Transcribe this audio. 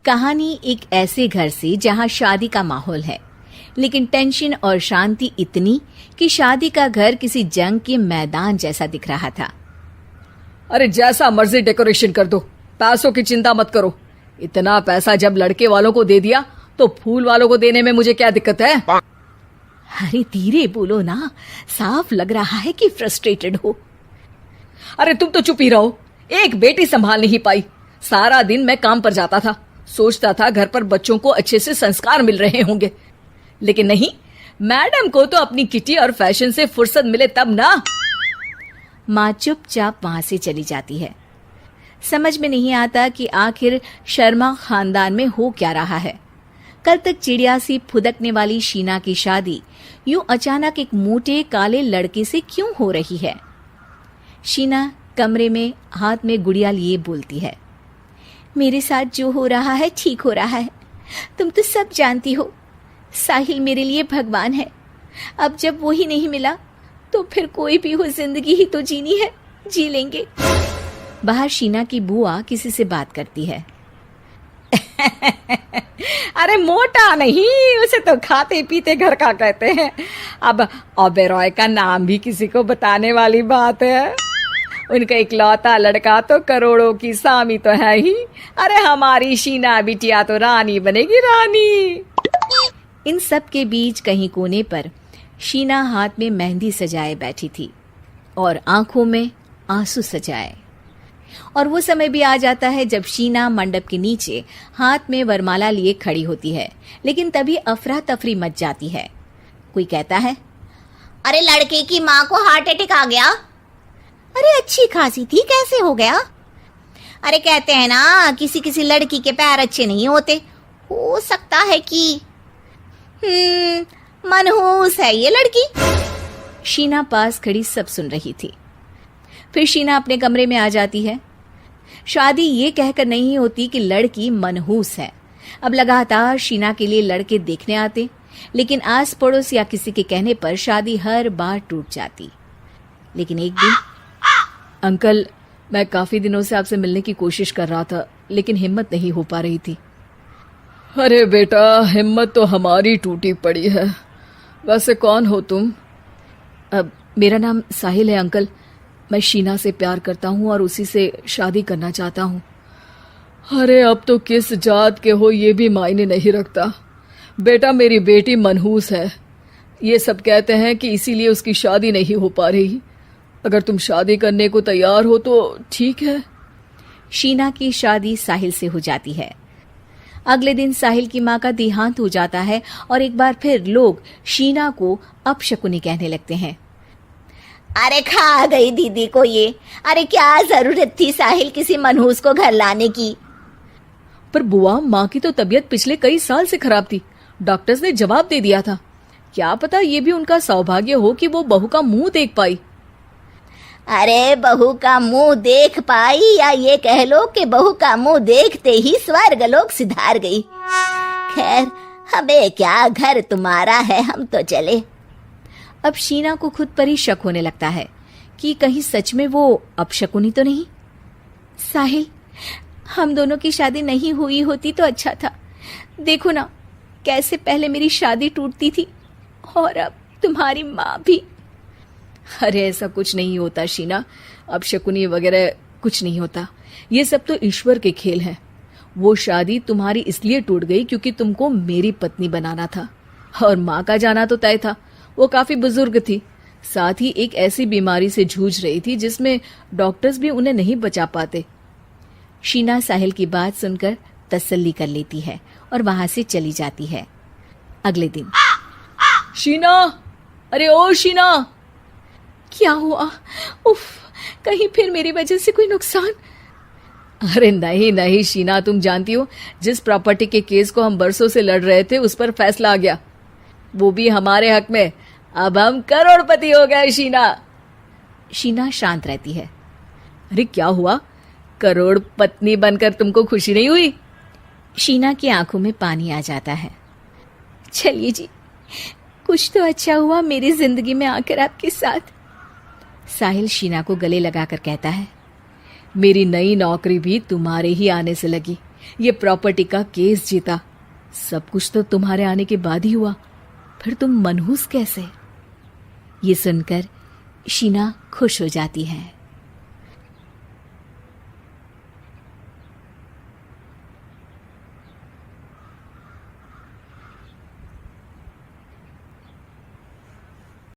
कहानी एक ऐसे घर से जहां शादी का माहौल है, लेकिन टेंशन और शांति इतनी कि शादी का घर किसी जंग के मैदान जैसा दिख रहा था। अरे जैसा मर्जी डेकोरेशन कर दो, पैसों की चिंता मत करो। इतना पैसा जब लड़के वालों को दे दिया तो फूल वालों को देने में मुझे क्या दिक्कत है? अरे धीरे बोलो ना, साफ लग रहा है कि फ्रस्ट्रेटेड हो। अरे तुम तो चुप ही रहो। एक बेटी संभाल नहीं पाई। सारा दिन मैं काम पर जाता था, सोचता था घर पर बच्चों को अच्छे से संस्कार मिल रहे होंगे, लेकिन नहीं, मैडम को तो अपनी किटी और फैशन से फुर्सत मिले तब ना। माँ चुपचाप वहां से चली जाती है। समझ में नहीं आता कि आखिर शर्मा खानदान में हो क्या रहा है। कल तक चिड़िया सी फुदकने वाली शीना की शादी यूं अचानक एक मोटे काले लड़के से क्यों हो रही है? शीना कमरे में हाथ में गुड़िया लिए बोलती है, मेरे साथ जो हो रहा है ठीक हो रहा है। तुम तो सब जानती हो, साहिल मेरे लिए भगवान है। अब जब वो ही नहीं मिला तो फिर कोई भी हो, जिंदगी ही तो जीनी है, जी लेंगे। बाहर शीना की बुआ किसी से बात करती है। अरे मोटा नहीं, उसे तो खाते पीते घर का कहते हैं। अब ओबेरॉय का नाम भी किसी को बताने वाली बात है। उनका इकलौता लड़का तो करोड़ों की सामी तो है ही। अरे हमारी शीना बिटिया तो रानी बनेगी, रानी। इन सब के बीच कहीं कोने पर शीना हाथ में मेहंदी सजाए बैठी थी और आंखों में आंसू सजाए। और वो समय भी आ जाता है जब शीना मंडप के नीचे हाथ में वरमाला लिए खड़ी होती है, लेकिन तभी अफरा तफरी मच जाती है। कोई कहता है, अरे लड़के की माँ को हार्ट अटैक आ गया। अरे अच्छी खासी थी, कैसे हो गया? अरे कहते हैं ना, किसी किसी लड़की के पैर अच्छे नहीं होते। हो सकता है कि मनहूस है ये लड़की। शीना पास खड़ी सब सुन रही थी। फिर शीना अपने कमरे में आ जाती है। शादी ये कहकर नहीं होती कि लड़की मनहूस है। अब लगातार शीना के लिए लड़के देखने आते, लेकिन आस पड़ोस या किसी के कहने पर शादी हर बार टूट जाती। लेकिन एक दिन, अंकल, मैं काफी दिनों से आपसे मिलने की कोशिश कर रहा था, लेकिन हिम्मत नहीं हो पा रही थी। अरे बेटा, हिम्मत तो हमारी टूटी पड़ी है। वैसे कौन हो तुम? अब मेरा नाम साहिल है अंकल। मैं शीना से प्यार करता हूँ और उसी से शादी करना चाहता हूँ। अरे अब तो किस जात के हो ये भी मायने नहीं रखता। बेटा, मेरी बेटी मनहूस है। ये सब कहते हैं कि इसीलिए उसकी शादी नहीं हो पा रही। अगर तुम शादी करने को तैयार हो तो ठीक है। शीना की शादी साहिल से हो जाती है। अगले दिन साहिल की माँ का देहांत हो जाता है और एक बार फिर लोग शीना को अपशकुनी कहने लगते हैं। अरे खा गई दीदी को ये। अरे क्या जरूरत थी साहिल किसी मनहूस को घर लाने की? पर बुआ, माँ की तो तबीयत पिछले कई साल से खराब थी। डॉक्टर्स ने जवाब दे दिया था। क्या पता ये भी उनका सौभाग्य हो कि वो बहू का मुंह देख पाई। अरे बहू का मुंह देख पाई, या ये कह लो कि बहू का मुंह देखते ही स्वर्ग लोक सिधार गई। खैर, हमें क्या, घर तुम्हारा है, हम तो चले। अब शीना को खुद पर ही शक होने लगता है कि कहीं सच में वो अपशकुनी तो नहीं। साहिल, हम दोनों की शादी नहीं हुई होती तो अच्छा था। देखो ना, कैसे पहले मेरी शादी टूटती थी और अब तुम्हारी माँ भी। अरे ऐसा कुछ नहीं होता शीना, अपशकुनी वगैरह कुछ नहीं होता। ये सब तो ईश्वर के खेल हैं। वो शादी तुम्हारी इसलिए टूट गई क्योंकि तुमको मेरी पत्नी बनाना था, और माँ का जाना तो तय था। वो काफी बुजुर्ग थी, साथ ही एक ऐसी बीमारी से जूझ रही थी जिसमें डॉक्टर्स भी उन्हें नहीं बचा पाते। शीना साहिल की बात सुनकर तसल्ली कर लेती है और वहां से चली जाती है। अगले दिन, शीना, अरे ओ शीना। क्या हुआ? उफ, कहीं फिर मेरी वजह से कोई नुकसान? अरे नहीं नहीं शीना, तुम जानती हो, जिस प्रॉपर्टी के केस को हम बरसों से लड़ रहे थे उस पर फैसला आ गया, वो भी हमारे हक में। अब हम करोड़पति हो गए शीना। शीना शांत रहती है। अरे क्या हुआ? करोड़ पत्नी बनकर तुमको खुशी नहीं हुई? शीना की आंखों में पानी आ जाता है। चलिए जी, कुछ तो अच्छा हुआ मेरी जिंदगी में आकर आपके साथ। साहिल शीना को गले लगाकर कहता है, मेरी नई नौकरी भी तुम्हारे ही आने से लगी। ये प्रॉपर्टी का केस जीता। सब कुछ तो तुम्हारे आने के बाद ही हुआ, फिर तुम मनहूस कैसे? ये सुनकर शीना खुश हो जाती है।